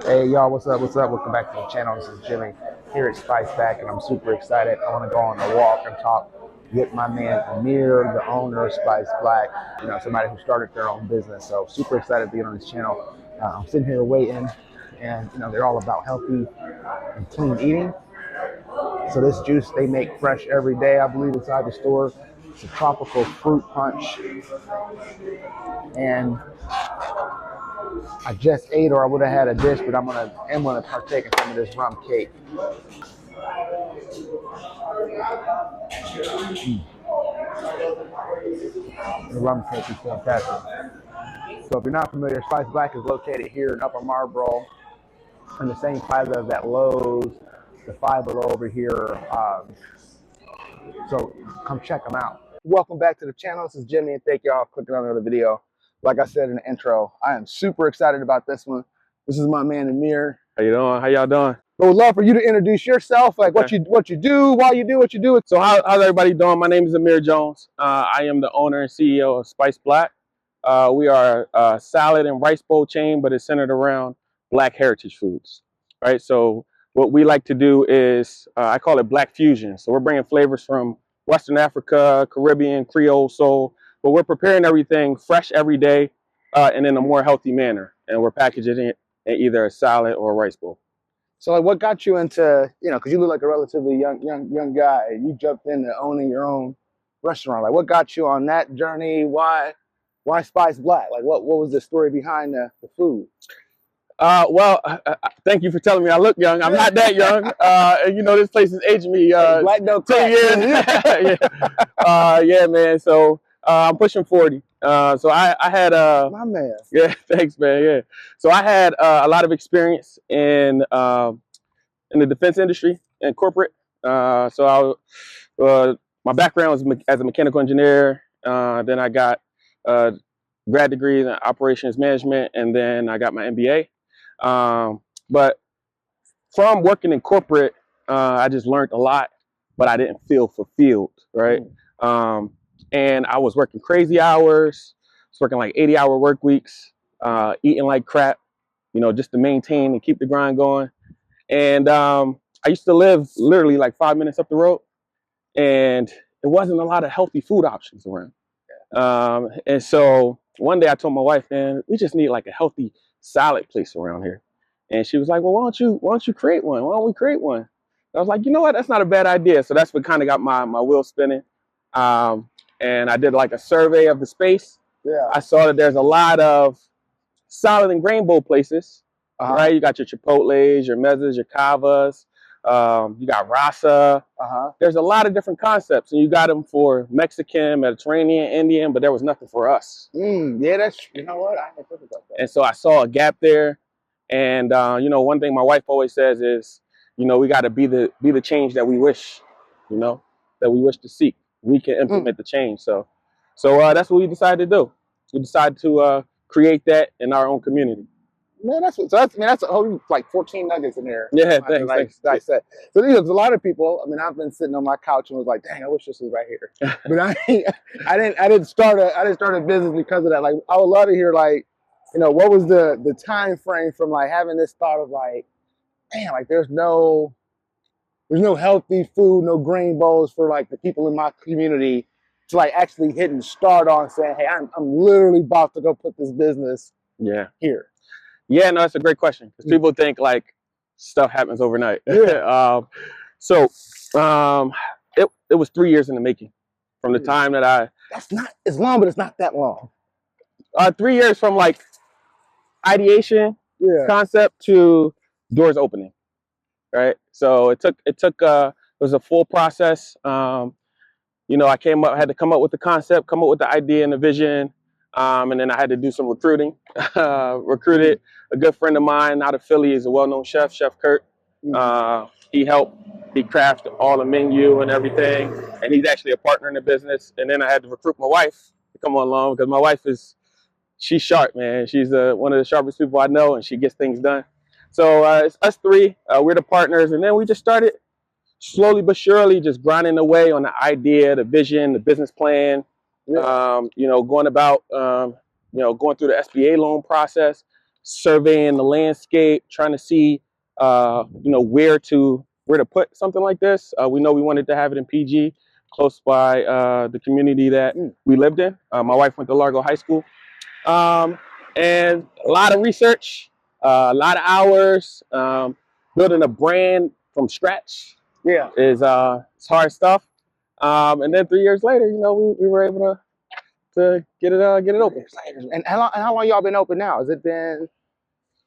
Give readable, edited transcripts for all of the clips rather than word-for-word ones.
Hey y'all, what's up? What's up? Welcome back to the channel. This is Jimmy here at Spice Back, and I'm super excited. I want to go on a walk and talk with my man Ameer, the owner of Spice Black. Somebody who started their own business. So super excited to be on this channel. I'm sitting here waiting, and they're all about healthy and clean eating. So this juice they make fresh every day, I believe, inside the store. It's a tropical fruit punch, and I just ate, or I would have had a dish, but am gonna partake in some of this rum cake. The rum cake is fantastic. So if you're not familiar, Spice Black is located here in Upper Marlboro, in the same plaza that Lowe's, the Five Below over here. So come check them out. Welcome back to the channel. This is Jimmy, and thank y'all for clicking on another video. Like I said in the intro, I am super excited about this one. This is my man Ameer. How you doing? How y'all doing? I would love for you to introduce yourself, like what you do, why you do what you do. So how's everybody doing? My name is Ameer Jones. I am the owner and CEO of Spice Black. We are a salad and rice bowl chain, but it's centered around Black heritage foods, right? So what we like to do is, I call it Black fusion. So we're bringing flavors from Western Africa, Caribbean, Creole, soul, but we're preparing everything fresh every day and in a more healthy manner. And we're packaging it in either a salad or a rice bowl. So like what got you into, because you look like a relatively young guy, and you jumped into owning your own restaurant. Like what got you on that journey? Why Spice Black? Like what was the story behind the food? Well, thank you for telling me I look young. I'm not that young. And this place is aging me Black don't 10 years. Yeah, man. So I'm pushing 40. So I had my man. Yeah, thanks, man. Yeah. So I had a lot of experience in the defense industry and corporate. My background was as a mechanical engineer. Then I got grad degrees in operations management, and then I got my MBA. But from working in corporate, I just learned a lot, but I didn't feel fulfilled, right? And I was working crazy hours, was working like 80-hour work weeks, eating like crap, just to maintain and keep the grind going. And I used to live literally like 5 minutes up the road, and there wasn't a lot of healthy food options around. And so one day I told my wife, man, we just need like a healthy salad place around here. And she was like, well, why don't you create one? Why don't we create one? I was like, you know what? That's not a bad idea. So that's what kind of got my wheel spinning. And I did like a survey of the space. Yeah. I saw that there's a lot of salad and grain bowl places, right? You got your Chipotles, your Mezas, your Cavas. You got Rasa. There's a lot of different concepts, and you got them for Mexican, Mediterranean, Indian, but there was nothing for us. Yeah, that's, you know what? I didn't think about that. And so I saw a gap there. And one thing my wife always says is, we got to be the change that we wish, that we wish to seek. We can implement the change. So that's what we decided to do. We decided to create that in our own community. Man, that's a whole like 14 nuggets in there. Yeah, thanks. Like I said. So there's a lot of people. I mean, I've been sitting on my couch and was like, dang, I wish this was right here. But I didn't start a business because of that. Like I would love to hear like, what was the time frame from like having this thought of like, damn, like there's no healthy food, no grain bowls for like the people in my community to like actually hit and start on saying, hey, I'm literally about to go put this business here. Yeah, no, that's a great question because people think like stuff happens overnight. Yeah. It was 3 years in the making from the time that That's not as long, but it's not that long. 3 years from like ideation, concept to doors opening, right? So it was a full process. I had to come up with the concept, come up with the idea and the vision. And then I had to do some recruiting. Recruited a good friend of mine out of Philly. He's a well-known chef, Chef Kurt. He crafted all the menu and everything. And he's actually a partner in the business. And then I had to recruit my wife to come along because my wife she's sharp, man. She's one of the sharpest people I know, and she gets things done. So it's us three. We're the partners. And then we just started slowly but surely just grinding away on the idea, the vision, the business plan. Going through the SBA loan process, surveying the landscape, trying to see, where to put something like this. We know we wanted to have it in PG, close by the community that we lived in. My wife went to Largo High School, and a lot of research, a lot of hours, building a brand from scratch. Yeah. Is it's hard stuff. And then 3 years later, we were able to get it open. And how long y'all been open now? Has it been?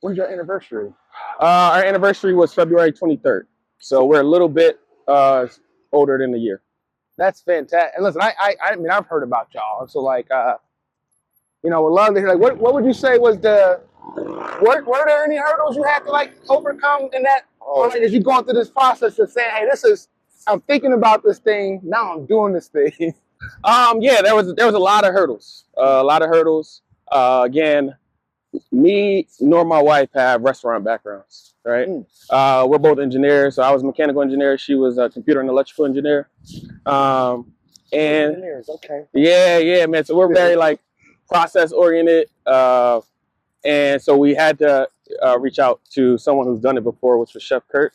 When's your anniversary? Our anniversary was February 23rd, so we're a little bit older than the year. That's fantastic. And listen, I mean, I've heard about y'all, so like, would love to hear. Like, what would you say was were there any hurdles you had to like overcome in that, or like as you going through this process of saying, hey, I'm thinking about this thing, now I'm doing this thing. Yeah, there was a lot of hurdles. Again, me nor my wife have restaurant backgrounds, right? We're both engineers. So I was a mechanical engineer. She was a computer and electrical engineer. And engineers, okay. Yeah, man. So we're very like process oriented. And so we had to reach out to someone who's done it before, which was Chef Kurt.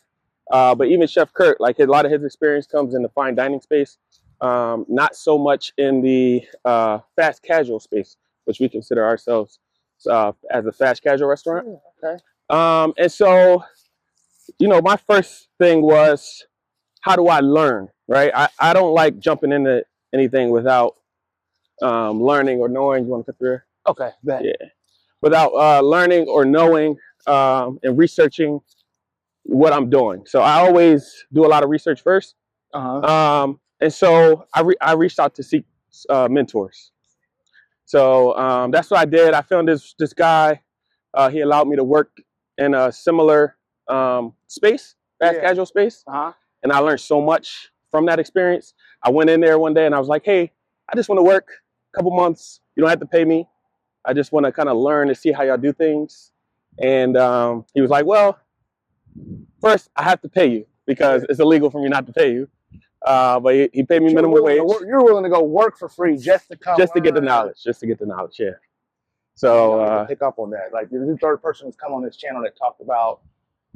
But even Chef Kurt, like a lot of his experience comes in the fine dining space, not so much in the fast casual space, which we consider ourselves as a fast casual restaurant. Okay. And so, my first thing was, how do I learn, right? I don't like jumping into anything without learning or knowing. You want to cut through? Okay. Yeah. Without learning or knowing and researching what I'm doing. So I always do a lot of research first. And so I reached out to seek mentors. So that's what I did. I found this guy. He allowed me to work in a similar space, fast casual space. And I learned so much from that experience. I went in there one day and I was like, hey, I just want to work a couple months. You don't have to pay me. I just want to kind of learn and see how y'all do things. And he was like, well, first I have to pay you because it's illegal for me not to pay you. But he paid me minimum wage. You're willing to go work for free just to come, just to get the knowledge, yeah. So pick up on that. Like the third person who's come on this channel that talked about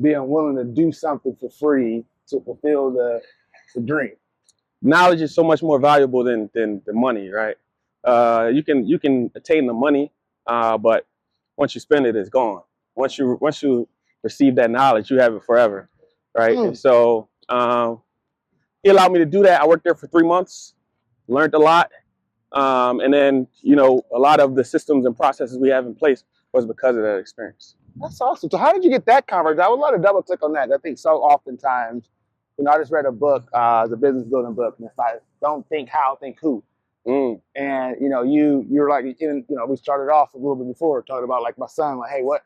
being willing to do something for free to fulfill the dream. Knowledge is so much more valuable than the money, right? You can attain the money, but once you spend it, it's gone. Once you receive that knowledge, you have it forever, right? And so he allowed me to do that. I worked there for 3 months, learned a lot, and then a lot of the systems and processes we have in place was because of that experience. That's awesome. So how did you get that conversion? I would love to double click on that. I think so oftentimes, I just read a book, the business building book, and it's like, don't think how, think who. And you're like, we started off a little bit before talking about like my son, like, hey, what,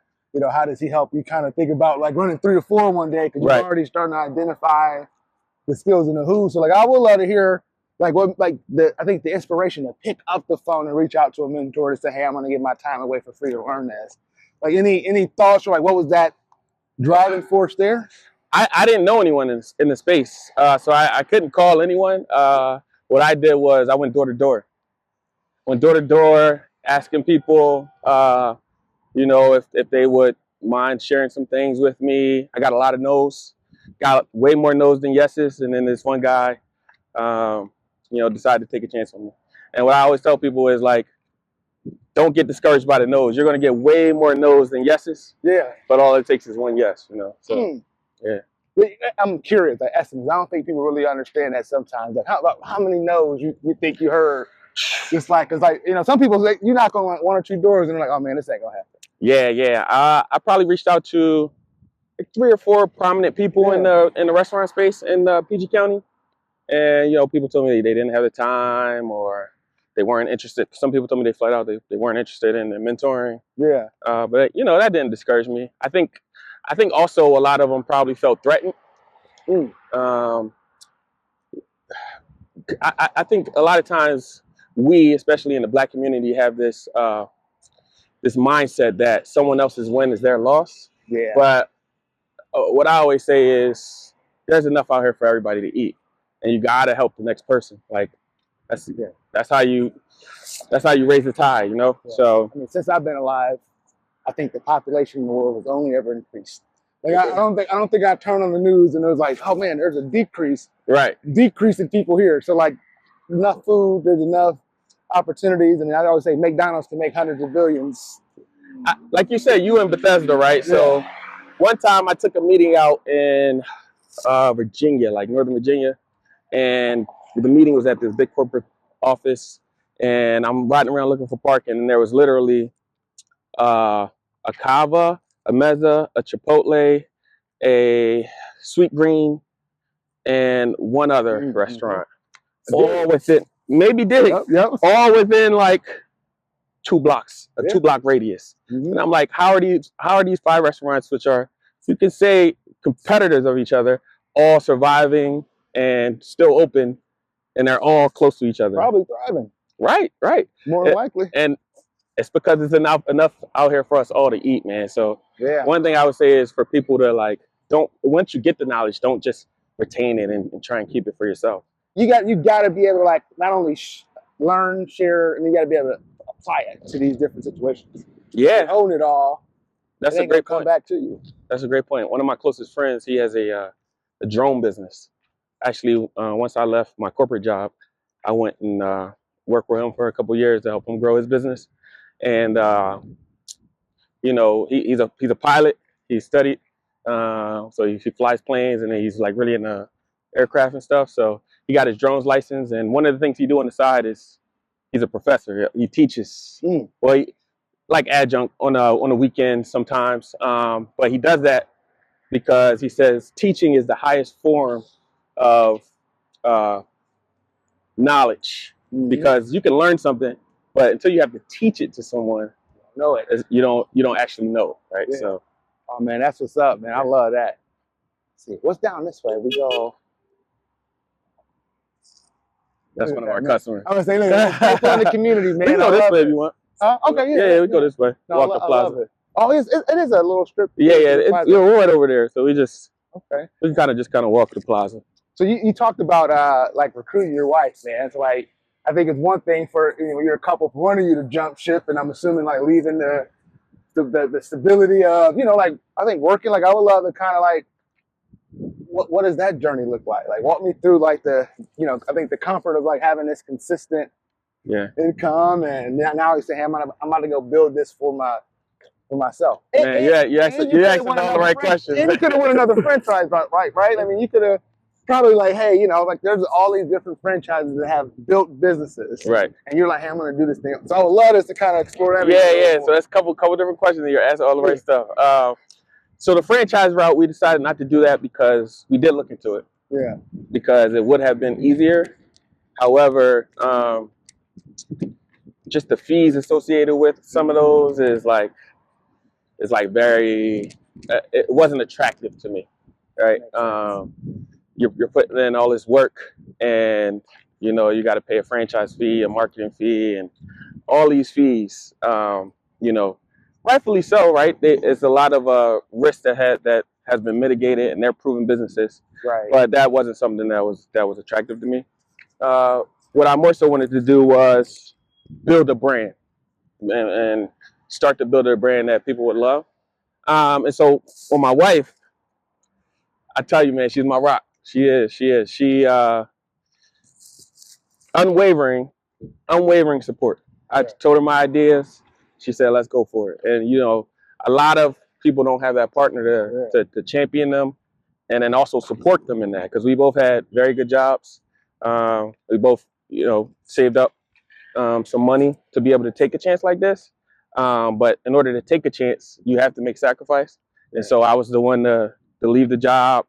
how does he help you kind of think about like running 3 to 4 one day, because you're already starting to identify the skills and the who. So like, I would love to hear like I think the inspiration to pick up the phone and reach out to a mentor to say, hey, I'm going to give my time away for free to learn this. Like any thoughts or like what was that driving force there? I didn't know anyone in the space, so I couldn't call anyone. What I did was I went door to door. Went door to door, asking people, if they would mind sharing some things with me. I got a lot of no's, got way more no's than yeses, and then this one guy, decided to take a chance on me. And what I always tell people is like, don't get discouraged by the no's. You're going to get way more no's than yeses. Yeah. But all it takes is one yes, So, yeah. I'm curious, like Essence, I don't think people really understand that sometimes. Like how many no's you think you heard? Just like, cause like, some people say you knock on like 1 or 2 doors and they're like, oh man, this ain't gonna happen. Yeah. I probably reached out to like 3 or 4 prominent people in the restaurant space in PG County. And, people told me they didn't have the time or they weren't interested. Some people told me they flat out they weren't interested in mentoring. Yeah. But that didn't discourage me. I think also a lot of them probably felt threatened. I think a lot of times we, especially in the Black community, have this this mindset that someone else's win is their loss. Yeah. But what I always say is there's enough out here for everybody to eat, and you gotta help the next person. Like that's how you raise the tide, Yeah. So since I've been alive, I think the population in the world has only ever increased. Like I don't think I turned on the news and it was like, oh man, there's a decrease in people here. So like enough food, there's enough opportunities, and I always say McDonald's can make hundreds of billions. Like you said, you in Bethesda, right? Yeah. So one time I took a meeting out in Virginia, like Northern Virginia, and the meeting was at this big corporate office, and I'm riding around looking for parking, and there was literally a Cava, a Meza, a Chipotle, a Sweet Green, and one other restaurant. All within, maybe Dig, all within like 2 blocks, a 2-block radius. And I'm like, how are these 5 restaurants, which are, you can say, competitors of each other, all surviving and still open, and they're all close to each other? Probably thriving. Right. More than likely. And it's because it's enough out here for us all to eat, man. So one thing I would say is for people to like, once you get the knowledge, don't just retain it and try and keep it for yourself. You got to be able to like not only learn, share, and you got to be able to apply it to these different situations. Yeah, own it all. That's a great point. Come back to you. That's a great point. One of my closest friends, he has a drone business. Actually, once I left my corporate job, I went and worked with him for a couple of years to help him grow his business. And you know, he's a pilot. He studied, so he flies planes, and then he's like really into aircraft and stuff. So he got his drones license, and one of the things he do on the side is he's a professor. He teaches. Well, like adjunct on a weekend sometimes, but he does that because he says teaching is the highest form of knowledge, because you can learn something, but until you have to teach it to someone, you don't actually know it, right? Yeah. So, oh man, that's what's up, man. I love that. Let's see, what's down this way? We go. That's one of our customers. I was saying, look, in the community, man. We can go this way if you want. Okay, yeah, we go this way. Walk the plaza. Love it. Oh, it is a little strip. We're right over there, so we can kind of walk the plaza. So you talked about like recruiting your wife, man. It's like, I think it's one thing for, you know, you're a couple, for one of you to jump ship, and I'm assuming like leaving the stability of, you know, like I think working, like I would love to kind of like, what does that journey look like? Like walk me through like the, you know, I think the comfort of like having this consistent income, and now you say, hey, I'm about to go build this for myself. Man, you asked all the right questions. And you could have won another franchise, right? I mean, you could have probably like, hey, you know, like there's all these different franchises that have built businesses, right? And you're like, hey, I'm going to do this thing. So I would love us to kind of explore that. Yeah. So that's a couple different questions, and you're asking all the right stuff. So the franchise route, we decided not to do that because we did look into it. Yeah. Because it would have been easier. However, just the fees associated with some of those is like very, it wasn't attractive to me, right? You're putting in all this work, and you know you got to pay a franchise fee, a marketing fee, and all these fees. You know, rightfully so, right? It's a lot of risk that has been mitigated, and they're proven businesses. Right. But that wasn't something that was attractive to me. What I more so wanted to do was build a brand and start to build a brand that people would love. And so for my wife, I tell you, man, she's my rock. She is. She unwavering support. I told her my ideas. She said, let's go for it. And, you know, a lot of people don't have that partner to champion them and then also support them in that, because we both had very good jobs. We both, you know, saved up some money to be able to take a chance like this. But in order to take a chance, you have to make sacrifice. And so I was the one to leave the job,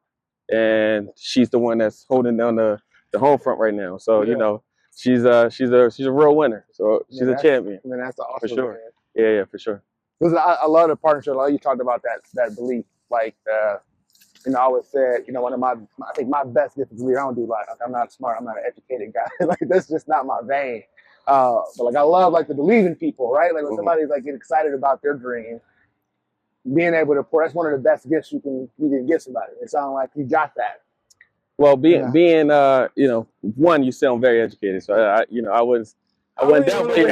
and she's the one that's holding down the home front right now. So, you know, she's a real winner. So she's a champion. Man, that's awesome. For sure. Man. Yeah, for sure. Listen, I love the partnership. I love you talked about that belief. Like, you know, I always said, you know, I think my best gift is belief. I don't do like, I'm not smart. I'm not an educated guy. Like, that's just not my vein. But like, I love like to believe in people, right? Like when somebody's like get excited about their dream, being able to pour, that's one of the best gifts you can give somebody. It sounds like you got that. Well, being you know, one, you sound very educated. So I wouldn't definitely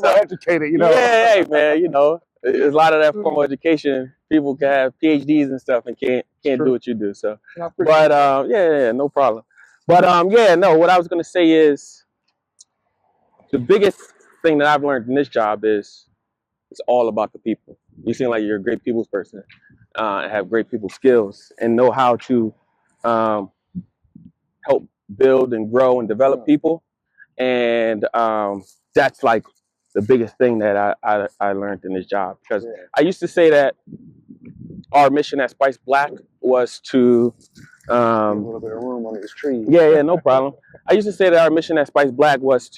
educated, you know. Yeah, hey man, you know, There's a lot of that formal education. People can have PhDs and stuff and can't do what you do. So, but yeah, no problem. But yeah, no. What I was gonna say is the biggest thing that I've learned in this job is it's all about the people. You seem like you're a great people's person, and have great people skills, and know how to help build and grow and develop people. And that's like the biggest thing that I learned in this job, because I used to say that our mission at Spice Black was to a little bit of room on these trees. yeah, no problem. I used to say that our mission at Spice Black was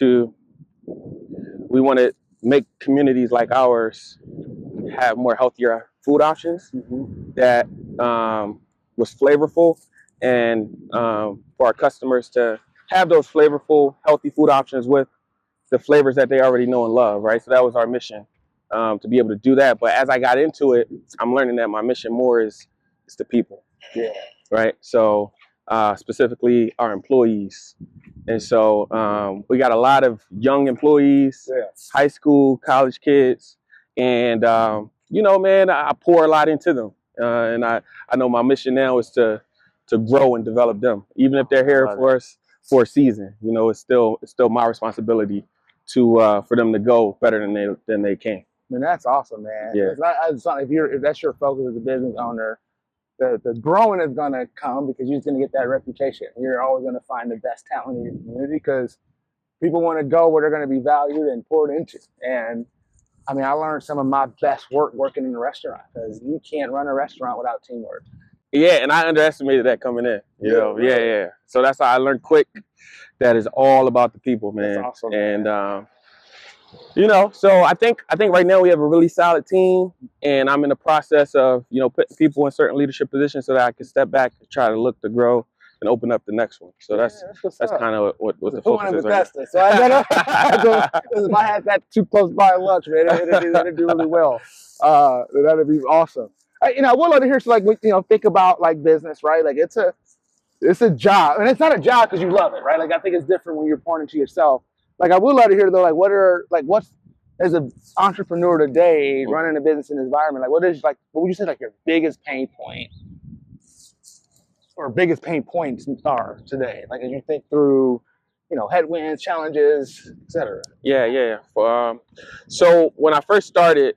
we want to make communities like ours have more healthier food options that was flavorful, and for our customers to have those flavorful, healthy food options with the flavors that they already know and love, right? So that was our mission, to be able to do that. But as I got into it, I'm learning that my mission more is the people, right? So specifically our employees. And so we got a lot of young employees, high school, college kids, and you know, man, I pour a lot into them, and I know my mission now is to grow and develop them, even if they're here for us for a season. You know, it's still my responsibility to for them to go better than they came. I mean, that's awesome, man. Yeah. If that's your focus as a business owner, the growing is going to come because you're going to get that reputation. You're always going to find the best talent in your community because people want to go where they're going to be valued and poured into. And I mean, I learned some of my best work working in a restaurant, because you can't run a restaurant without teamwork. Yeah, and I underestimated that coming in. You know, yeah. So that's how I learned quick that is all about the people, man. That's awesome, and man. you know, so I think right now we have a really solid team, and I'm in the process of, you know, putting people in certain leadership positions so that I can step back and try to look to grow and open up the next one. So that's kind of what the focus is right now. So I gotta, if I had that too close by lunch, man, it'd do really well. That'd be awesome. You know, I would love to hear, so like, you know, think about like business, right? Like it's a job, and it's not a job because you love it, right? Like I think it's different when you're pouring into yourself. Like I would love to hear though, like what's as an entrepreneur today running a business in this environment, like what would you say like your biggest pain point or biggest pain points are today? Like as you think through, you know, headwinds, challenges, etc. Yeah. So when I first started,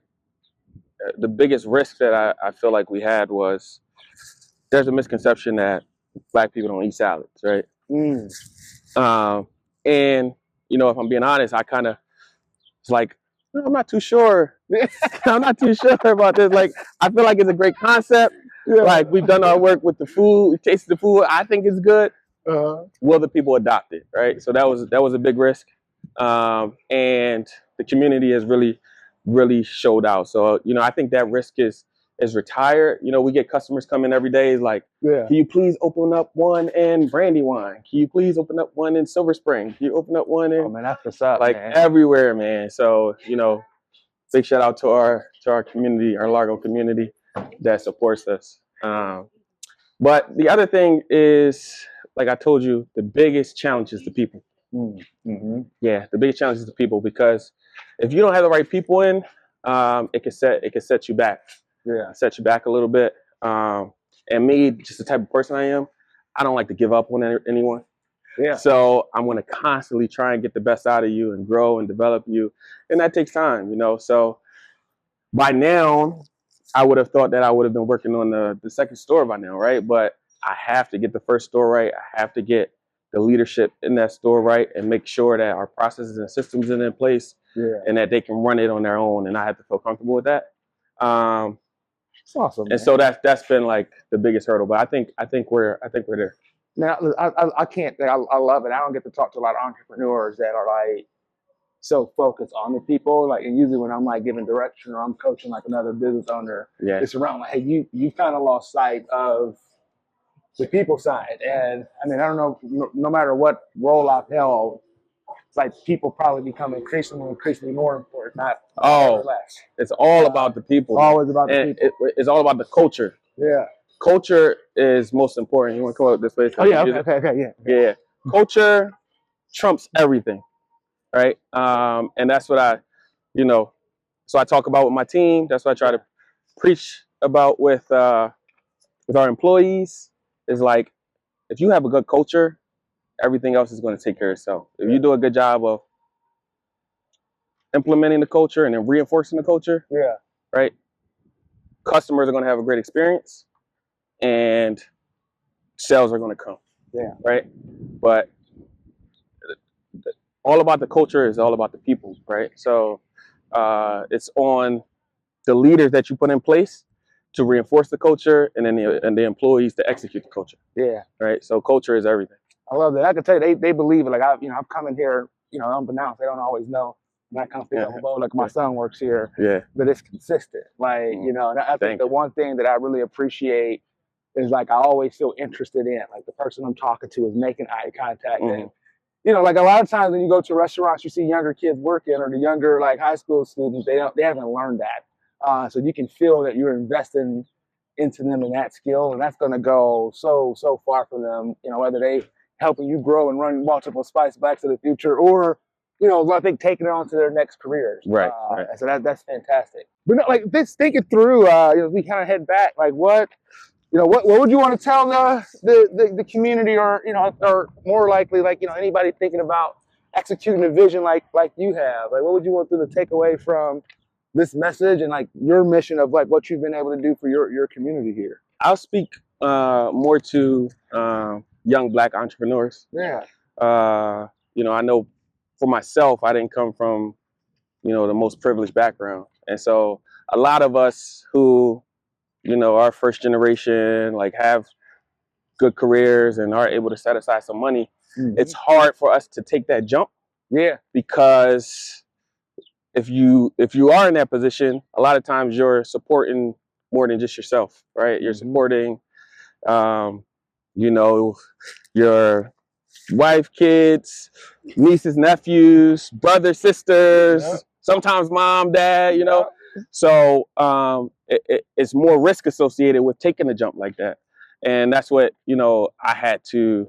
the biggest risk that I feel like we had was there's a misconception that Black people don't eat salads, right? And you know, if I'm being honest, I kind of was like, I'm not too sure. I'm not too sure about this. Like, I feel like it's a great concept. Like we've done our work with the food, we tasted the food. I think it's good. Will the people adopt it, right? So that was a big risk, and the community has really showed out. So you know, I think that risk is retired. You know, we get customers coming every day. It's like, can you please open up one in Brandywine? Can you please open up one in Silver Spring? Can you open up one in? Oh man, that's what's up, like, man. Everywhere, man. So you know, big shout out to our community, our Largo community that supports us. But the other thing is, like I told you, the biggest challenge is the people. Yeah, the biggest challenge is the people, because if you don't have the right people in, it can set you back. Set you back a little bit. And me, just the type of person I am, I don't like to give up on anyone. So I'm going to constantly try and get the best out of you and grow and develop you, and that takes time, you know. So by now, I would have thought that I would have been working on the second store by now, right? But I have to get the first store right. I have to get the leadership in that store right and make sure that our processes and systems are in place, and that they can run it on their own, and I have to feel comfortable with that. It's awesome. And so that's been like the biggest hurdle, but I think we're there. Now I can't. I love it. I don't get to talk to a lot of entrepreneurs that are like so focused on the people. Like, and usually when I'm like giving direction or I'm coaching like another business owner, it's around like, hey, you kind of lost sight of the people side. And I mean, I don't know, no matter what role I've held, it's like people probably become increasingly more important, not less. It's all about the people. Always about the people. It's all about the culture. Culture is most important. You want to come up this way? Oh yeah, okay, yeah. Culture trumps everything, right? And that's what so I talk about with my team. That's what I try to preach about with our employees. Is like, if you have a good culture, everything else is going to take care of itself. If you do a good job of implementing the culture and then reinforcing the culture, right, customers are going to have a great experience and sales are going to come, right? But all about the culture is all about the people, right? So it's on the leaders that you put in place to reinforce the culture, and then the employees to execute the culture. Right. So culture is everything. I love that. I can tell you, they believe it. Like I've come in here, unbeknownst. They don't always know. And I come feel like my son works here. But it's consistent. Like and I think the one thing that I really appreciate is like I always feel interested in. Like the person I'm talking to is making eye contact. And like a lot of times when you go to restaurants, you see younger kids working, or the younger like high school students. They haven't learned that. So you can feel that you're investing into them in that skill, and that's going to go so far for them. Whether they helping you grow and run multiple Spice Blacks in the future, or I think taking it on to their next careers. Right. So that's fantastic. But like this, thinking through, we kind of head back. Like what would you want to tell the community, or or more likely, like anybody thinking about executing a vision like you have? Like what would you want them to take away from this message and like your mission of like what you've been able to do for your community here? I'll speak more to young Black entrepreneurs. I know for myself, I didn't come from the most privileged background, and so a lot of us who are first generation, like have good careers and are able to set aside some money, it's hard for us to take that jump. Because if you are in that position, a lot of times you're supporting more than just yourself, right? You're supporting, your wife, kids, nieces, nephews, brothers, sisters, sometimes mom, dad, So it's more risk associated with taking a jump like that. And that's what, I had to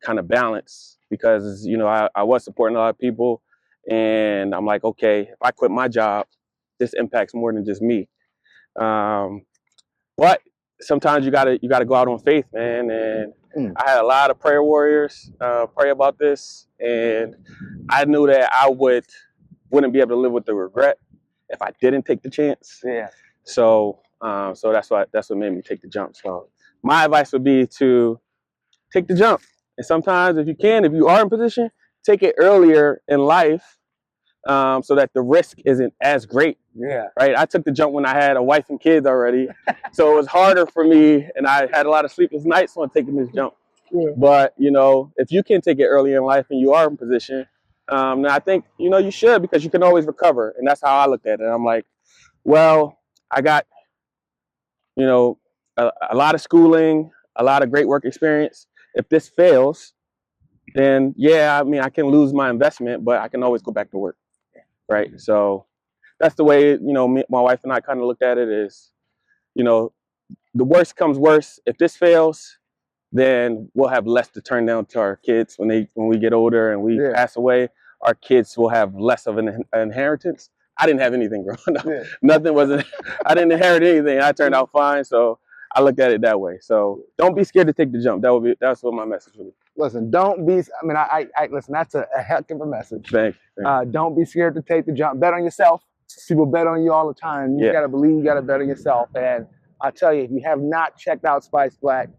kind of balance, because, I was supporting a lot of people, and I'm like, okay, if I quit my job, this impacts more than just me. But sometimes you gotta go out on faith, man. And I had a lot of prayer warriors pray about this, and I knew that I wouldn't be able to live with the regret if I didn't take the chance. So that's what made me take the jump. So my advice would be to take the jump. And sometimes if you are in position, take it earlier in life, so that the risk isn't as great. Right. I took the jump when I had a wife and kids already. So it was harder for me, and I had a lot of sleepless nights on taking this jump. But, if you can take it early in life and you are in position, then I think, you should, because you can always recover. And that's how I looked at it. I'm like, well, I got, a lot of schooling, a lot of great work experience. If this fails, then I can lose my investment, but I can always go back to work. Right. So that's the way, my wife and I kind of looked at it is, the worst comes worse. If this fails, then we'll have less to turn down to our kids when we get older and we pass away. Our kids will have less of an inheritance. I didn't have anything growing up. Nothing wasn't. I didn't inherit anything. I turned out fine. So I looked at it that way. So don't be scared to take the jump. That's what my message would be. Listen, don't be. I mean, I listen. That's a heck of a message. Thank you. Don't be scared to take the jump. Bet on yourself. People bet on you all the time. You gotta believe. You gotta bet on yourself. And I tell you, if you have not checked out Spice Black,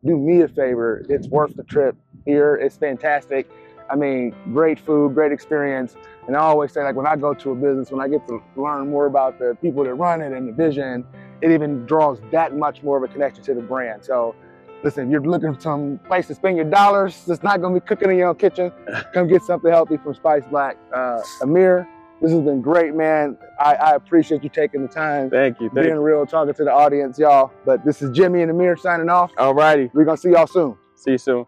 do me a favor. It's worth the trip here. It's fantastic. I mean, great food, great experience. And I always say, like, when I go to a business, when I get to learn more about the people that run it and the vision, it even draws that much more of a connection to the brand. So listen, if you're looking for some place to spend your dollars that's not going to be cooking in your own kitchen, come get something healthy from Spice Black. Ameer, this has been great, man. I appreciate you taking the time. Thank you. Being real, talking to the audience, y'all. But this is Jimmy and Ameer signing off. All righty. We're going to see y'all soon. See you soon.